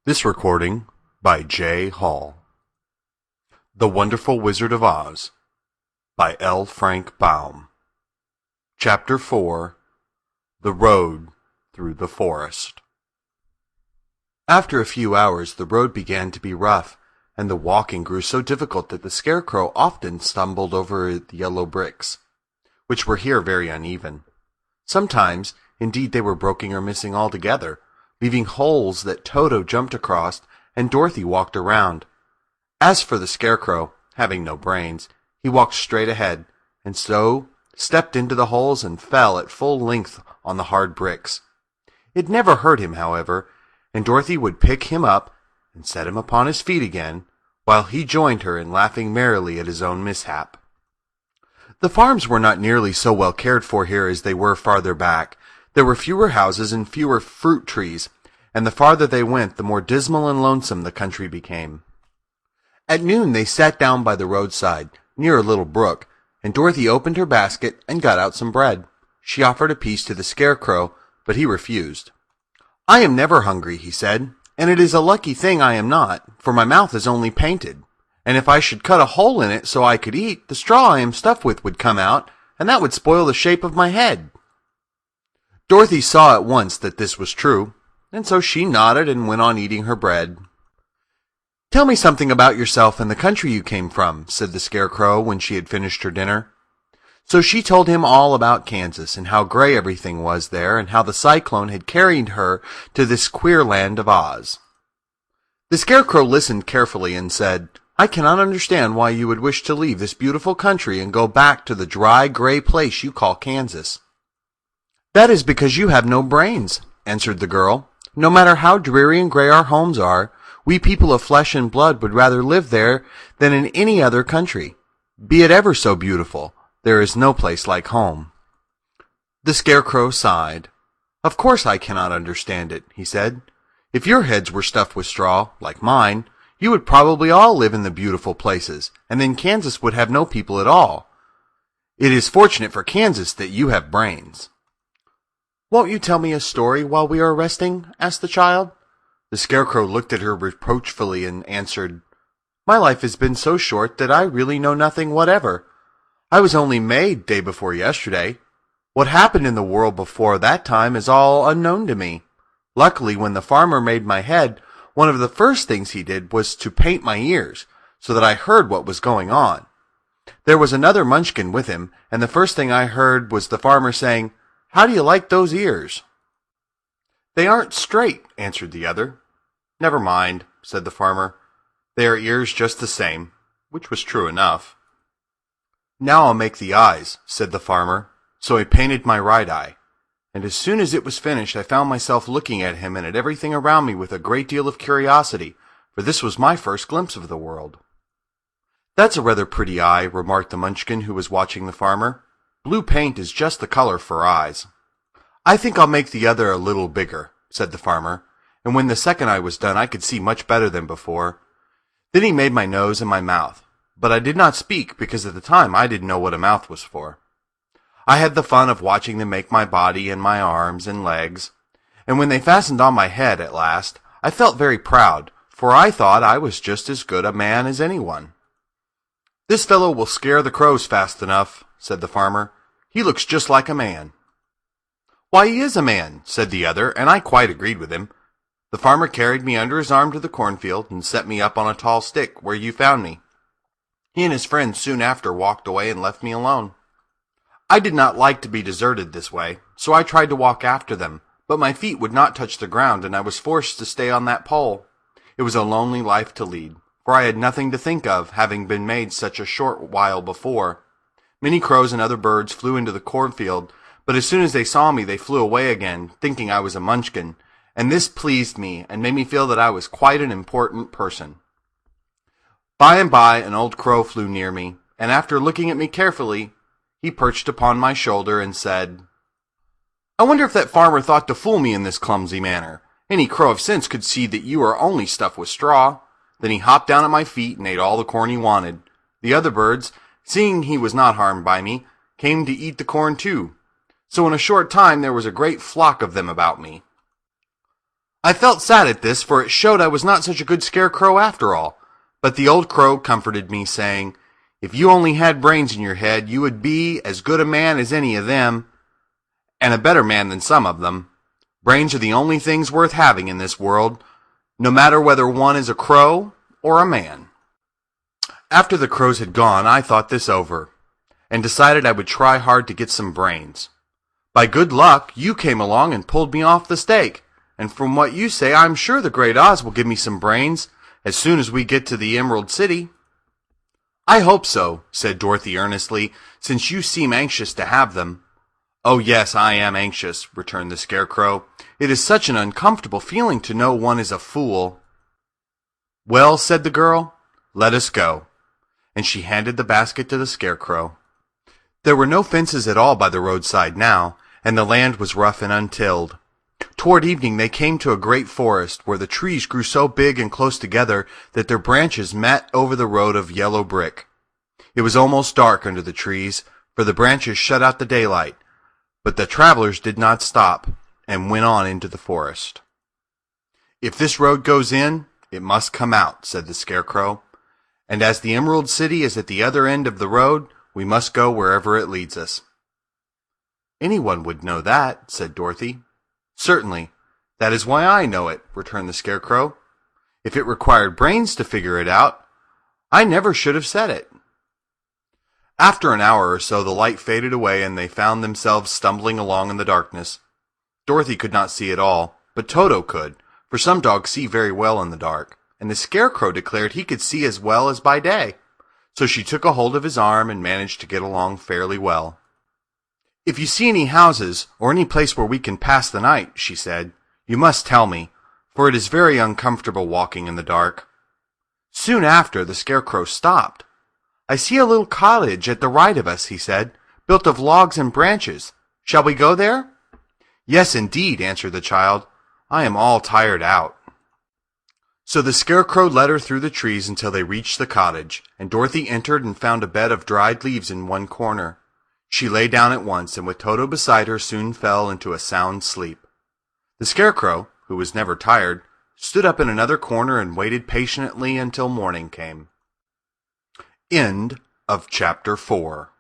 This recording by J. Hall. The Wonderful Wizard of Oz by L. Frank Baum. Chapter 4. The Road Through the Forest. After a few hours the road began to be rough, and the walking grew so difficult that the Scarecrow often stumbled over the yellow bricks, which were here very uneven. Sometimes, indeed, they were broken or missing altogether, leaving holes that Toto jumped across and Dorothy walked around. As for the Scarecrow, having no brains, he walked straight ahead, and so stepped into the holes and fell at full length on the hard bricks. It never hurt him, however, and Dorothy would pick him up and set him upon his feet again, while he joined her in laughing merrily at his own mishap. The farms were not nearly so well cared for here as they were farther back. There were fewer houses and fewer fruit trees, and the farther they went, the more dismal and lonesome the country became. At noon they sat down by the roadside, near a little brook, and Dorothy opened her basket and got out some bread. She offered a piece to the Scarecrow, but he refused. "I am never hungry," he said, "and it is a lucky thing I am not, for my mouth is only painted, and if I should cut a hole in it so I could eat, the straw I am stuffed with would come out, and that would spoil the shape of my head." Dorothy saw at once that this was true, and so she nodded and went on eating her bread. "Tell me something about yourself and the country you came from," said the Scarecrow when she had finished her dinner. So she told him all about Kansas, and how gray everything was there, and how the cyclone had carried her to this queer land of Oz. The Scarecrow listened carefully and said, "I cannot understand why you would wish to leave this beautiful country and go back to the dry, gray place you call Kansas." "That is because you have no brains," answered the girl. "No matter how dreary and gray our homes are, we people of flesh and blood would rather live there than in any other country. Be it ever so beautiful, there is no place like home." The Scarecrow sighed. "Of course I cannot understand it," he said. "If your heads were stuffed with straw, like mine, you would probably all live in the beautiful places, and then Kansas would have no people at all. It is fortunate for Kansas that you have brains." "Won't you tell me a story while we are resting?" asked the child. The Scarecrow looked at her reproachfully and answered, "My life has been so short that I really know nothing whatever. I was only made day before yesterday. What happened in the world before that time is all unknown to me. Luckily, when the farmer made my head, one of the first things he did was to paint my ears, so that I heard what was going on. There was another Munchkin with him, and the first thing I heard was the farmer saying, 'How do you like those ears?' 'They aren't straight,' answered the other. 'Never mind,' said the farmer. 'They are ears just the same,' which was true enough. 'Now I'll make the eyes,' said the farmer. So he painted my right eye, and as soon as it was finished I found myself looking at him and at everything around me with a great deal of curiosity, for this was my first glimpse of the world." "That's a rather pretty eye," remarked the Munchkin who was watching the farmer. "Blue paint is just the color for eyes." "I think I'll make the other a little bigger," said the farmer, and when the second eye was done I could see much better than before. Then he made my nose and my mouth, but I did not speak because at the time I didn't know what a mouth was for. I had the fun of watching them make my body and my arms and legs, and when they fastened on my head at last, I felt very proud, for I thought I was just as good a man as anyone. "This fellow will scare the crows fast enough," said the farmer. "He looks just like a man." "Why, he is a man," said the other, and I quite agreed with him. The farmer carried me under his arm to the cornfield and set me up on a tall stick where you found me. He and his friends soon after walked away and left me alone. I did not like to be deserted this way, so I tried to walk after them, but my feet would not touch the ground and I was forced to stay on that pole. It was a lonely life to lead, for I had nothing to think of, having been made such a short while before. Many crows and other birds flew into the cornfield, but as soon as they saw me they flew away again, thinking I was a Munchkin, and this pleased me and made me feel that I was quite an important person. By and by an old crow flew near me, and after looking at me carefully, he perched upon my shoulder and said, "I wonder if that farmer thought to fool me in this clumsy manner. Any crow of sense could see that you are only stuffed with straw." Then he hopped down at my feet and ate all the corn he wanted. The other birds, seeing he was not harmed by me, came to eat the corn too. So in a short time there was a great flock of them about me. I felt sad at this, for it showed I was not such a good scarecrow after all. But the old crow comforted me, saying, "If you only had brains in your head, you would be as good a man as any of them, and a better man than some of them. Brains are the only things worth having in this world, no matter whether one is a crow or a man." After the crows had gone, I thought this over, and decided I would try hard to get some brains. By good luck, you came along and pulled me off the stake, and from what you say, I'm sure the Great Oz will give me some brains as soon as we get to the Emerald City. "I hope so," said Dorothy earnestly, "since you seem anxious to have them." "Oh yes, I am anxious," returned the Scarecrow. "It is such an uncomfortable feeling to know one is a fool." "Well," said the girl, "let us go." And she handed the basket to the Scarecrow. There were no fences at all by the roadside now, and the land was rough and untilled. Toward evening they came to a great forest, where the trees grew so big and close together that their branches met over the road of yellow brick. It was almost dark under the trees, for the branches shut out the daylight, but the travelers did not stop, and went on into the forest. "If this road goes in, it must come out," said the Scarecrow. "And as the Emerald City is at the other end of the road, we must go wherever it leads us." "Anyone would know that," said Dorothy. "Certainly. That is why I know it," returned the Scarecrow. "If it required brains to figure it out, I never should have said it." After an hour or so the light faded away, and they found themselves stumbling along in the darkness. Dorothy could not see at all, but Toto could, for some dogs see very well in the dark, and the Scarecrow declared he could see as well as by day. So she took a hold of his arm and managed to get along fairly well. "If you see any houses, or any place where we can pass the night," she said, "you must tell me, for it is very uncomfortable walking in the dark." Soon after, the Scarecrow stopped. "I see a little cottage at the right of us," he said, "built of logs and branches. Shall we go there?" "Yes, indeed," answered the child. "I am all tired out." So the Scarecrow led her through the trees until they reached the cottage, and Dorothy entered and found a bed of dried leaves in one corner. She lay down at once, and with Toto beside her soon fell into a sound sleep. The Scarecrow, who was never tired, stood up in another corner and waited patiently until morning came. End of Chapter 4.